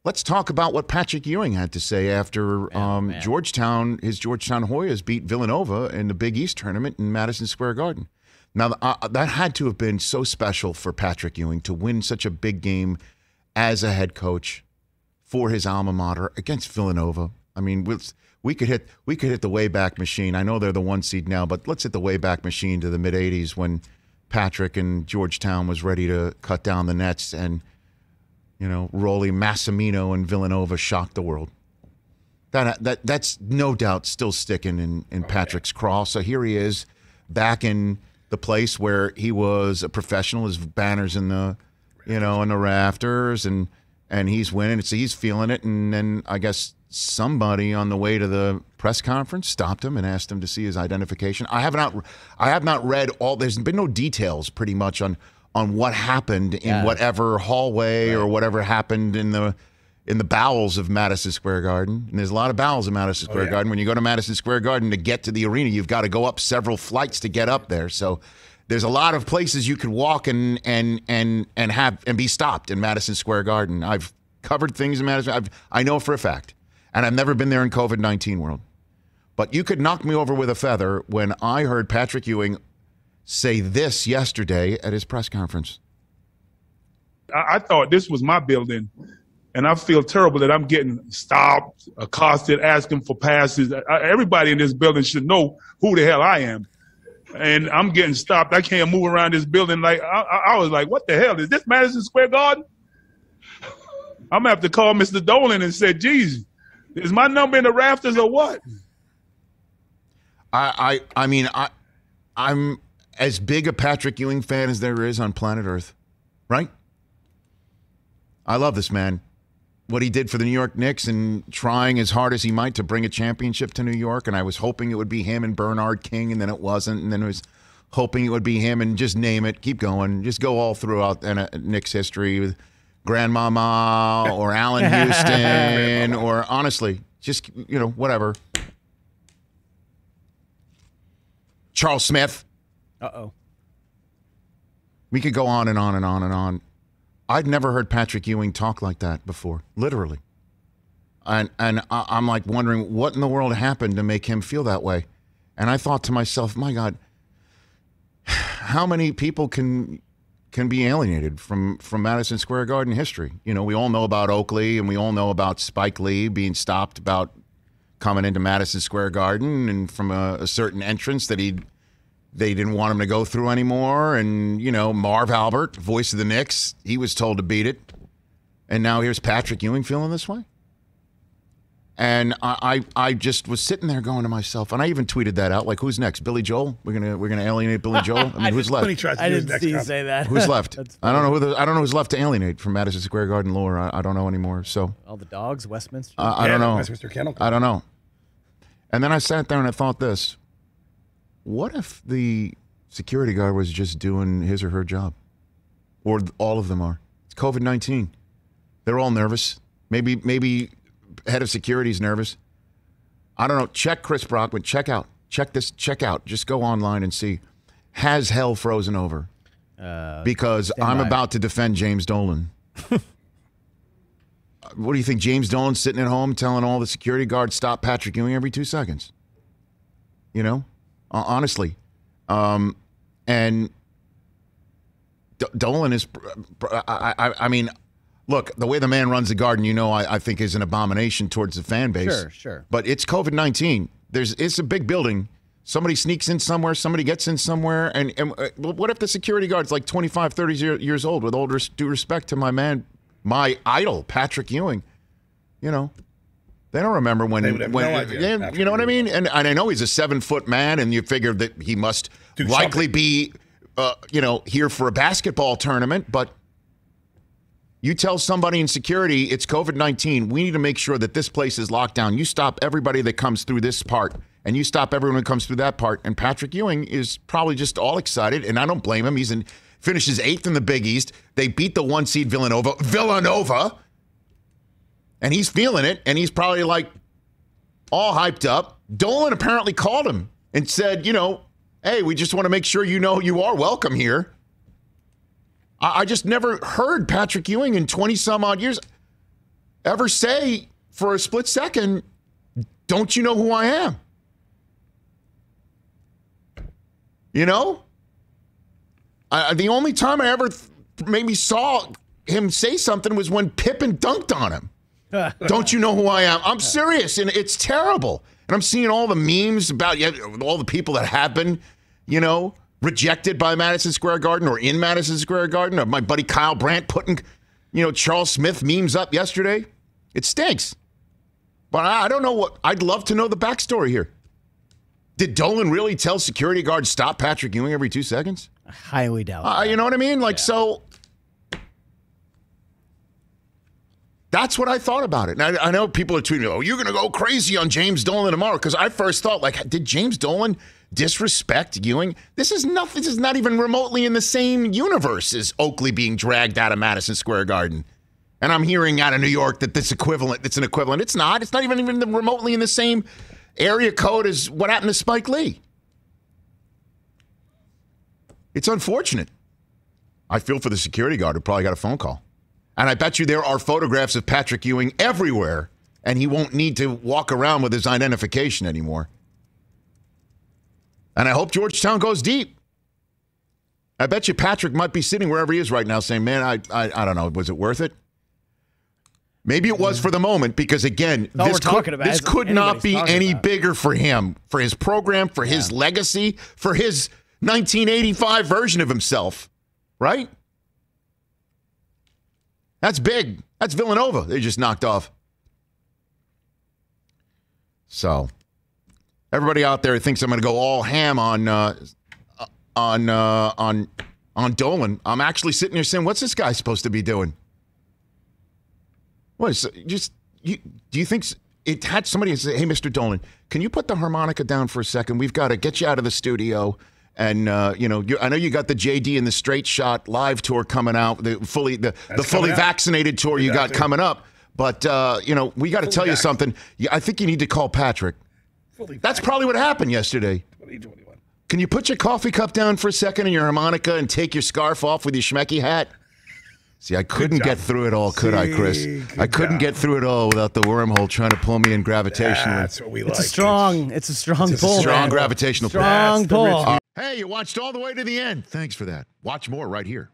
Let's talk about what Patrick Ewing had to say after Georgetown. His Georgetown Hoyas beat Villanova in the Big East tournament in Madison Square Garden. Now, that had to have been so special for Patrick Ewing to win such a big game as a head coach for his alma mater against Villanova. I mean, we could hit the Wayback Machine. I know they're the 1 seed now, but let's hit the Wayback Machine to the mid-'80s when Patrick and Georgetown was ready to cut down the nets and, Rolly Massimino and Villanova shocked the world. That's no doubt still sticking in Patrick's craw. So here he is back in the place where he was a professional. His banners in the, in the rafters, and he's winning. So he's feeling it. And then I guess somebody on the way to the press conference stopped him and asked him to see his identification. I have not read all. There's been no details pretty much on what happened in whatever hallway or whatever happened in the bowels of Madison Square Garden. And there's a lot of bowels of Madison Square Garden. When you go to Madison Square Garden to get to the arena, you've got to go up several flights to get up there. So there's a lot of places you could walk and be stopped in Madison Square Garden. I've covered things in Madison. I know for a fact. And I've never been there in COVID-19 world. But you could knock me over with a feather when I heard Patrick Ewing say this yesterday at his press conference. I thought this was my building, and I feel terrible that I'm getting stopped, accosted, asking for passes. Everybody in this building should know who the hell I am. And I'm getting stopped. I can't move around this building. Like I was like, what the hell? Is this Madison Square Garden? I'm going to have to call Mr. Dolan and say, geez, is my number in the rafters or what? I'm as big a Patrick Ewing fan as there is on planet Earth, right? I love this man. What he did for the New York Knicks and trying as hard as he might to bring a championship to New York, and I was hoping it would be him and Bernard King, and then it wasn't, and then I was hoping it would be him, and just name it, keep going, just go all throughout Knicks history with Grandmama or Allen Houston or honestly, just, whatever. Charles Smith. Uh-oh. We could go on and on and on and on. I'd never heard Patrick Ewing talk like that before, literally. And I'm like wondering what in the world happened to make him feel that way. And I thought to myself, my God, how many people can be alienated from Madison Square Garden history? We all know about Oakley, and we all know about Spike Lee being stopped about coming into Madison Square Garden and from a certain entrance that they didn't want him to go through anymore. And, Marv Albert, voice of the Knicks, he was told to beat it. And now here's Patrick Ewing feeling this way. And I just was sitting there going to myself, and I even tweeted that out, like, who's next? Billy Joel? We're gonna alienate Billy Joel? I mean, who's left? I didn't see you say that. Who's left? I don't know who's left to alienate from Madison Square Garden lore. I don't know anymore. So all the dogs, Westminster. I don't know. Westminster Kennel Club. I don't know. And then I sat there and I thought this: what if the security guard was just doing his or her job, or all of them are? It's COVID-19. They're all nervous. Maybe. Head of security's nervous. I don't know. Check Chris Brockman. Check out. Check this. Check out. Just go online and see. Has hell frozen over? Because I'm about to defend James Dolan. What do you think? James Dolan's sitting at home telling all the security guards stop Patrick Ewing every 2 seconds. Honestly. And Dolan is, I mean, look, the way the man runs the Garden, I think is an abomination towards the fan base. Sure. But it's COVID-19. It's a big building. Somebody sneaks in somewhere. Somebody gets in somewhere. And what if the security guard's like 25, 30 years old? With all due respect to my man, my idol, Patrick Ewing. They don't remember when. They would have no idea. You know what I mean? And I know he's a 7-foot man, and you figure that he must likely be, here for a basketball tournament, but. You tell somebody in security it's COVID-19, we need to make sure that this place is locked down. You stop everybody that comes through this part, and you stop everyone who comes through that part. And Patrick Ewing is probably just all excited, and I don't blame him. Finishes 8th in the Big East. They beat the 1 seed Villanova, and he's feeling it, and he's probably like all hyped up. Dolan apparently called him and said, hey, we just want to make sure you are welcome here. I just never heard Patrick Ewing in 20-some-odd years. ever say for a split second, don't you know who I am? You know? The only time I ever maybe saw him say something was when Pippen dunked on him. Don't you know who I am? I'm serious, and it's terrible. And I'm seeing all the memes about all the people that have been, rejected by Madison Square Garden or in Madison Square Garden. Or my buddy Kyle Brandt putting, Charles Smith memes up yesterday. It stinks. But I don't know I'd love to know the backstory here. Did Dolan really tell security guards stop Patrick Ewing every 2 seconds? I highly doubt that. You know what I mean? So that's what I thought about it. And I know people are tweeting, oh, you're going to go crazy on James Dolan tomorrow. Because I first thought, did James Dolan disrespect Ewing? This is not even remotely in the same universe as Oakley being dragged out of Madison Square Garden. And I'm hearing out of New York that it's an equivalent. It's not. It's not even remotely in the same area code as what happened to Spike Lee. It's unfortunate. I feel for the security guard who probably got a phone call. And I bet you there are photographs of Patrick Ewing everywhere, and he won't need to walk around with his identification anymore. And I hope Georgetown goes deep. I bet you Patrick might be sitting wherever he is right now saying, man, I don't know, was it worth it? Maybe it was for the moment because, again, this could not be any bigger for him, for his program, for his legacy, for his 1985 version of himself, right? That's big. That's Villanova. They just knocked off. So, everybody out there thinks I'm going to go all ham on Dolan. I'm actually sitting here saying, what's this guy supposed to be doing? What is do you think it had somebody say, hey, Mr. Dolan, can you put the harmonica down for a second? We've got to get you out of the studio. And, I know you got the JD and the Straight Shot live tour coming out, the fully vaccinated tour you got coming up. But, we got to tell you something. I think you need to call Patrick. That's probably what happened yesterday. 2021. Can you put your coffee cup down for a second and your harmonica and take your scarf off with your Schmecky hat? See, I couldn't get through it all, could I, Chris? I couldn't get through it all without the wormhole trying to pull me in gravitationally. That's what we like. It's a strong pull. Strong gravitational pull. Strong pull. Hey, you watched all the way to the end. Thanks for that. Watch more right here.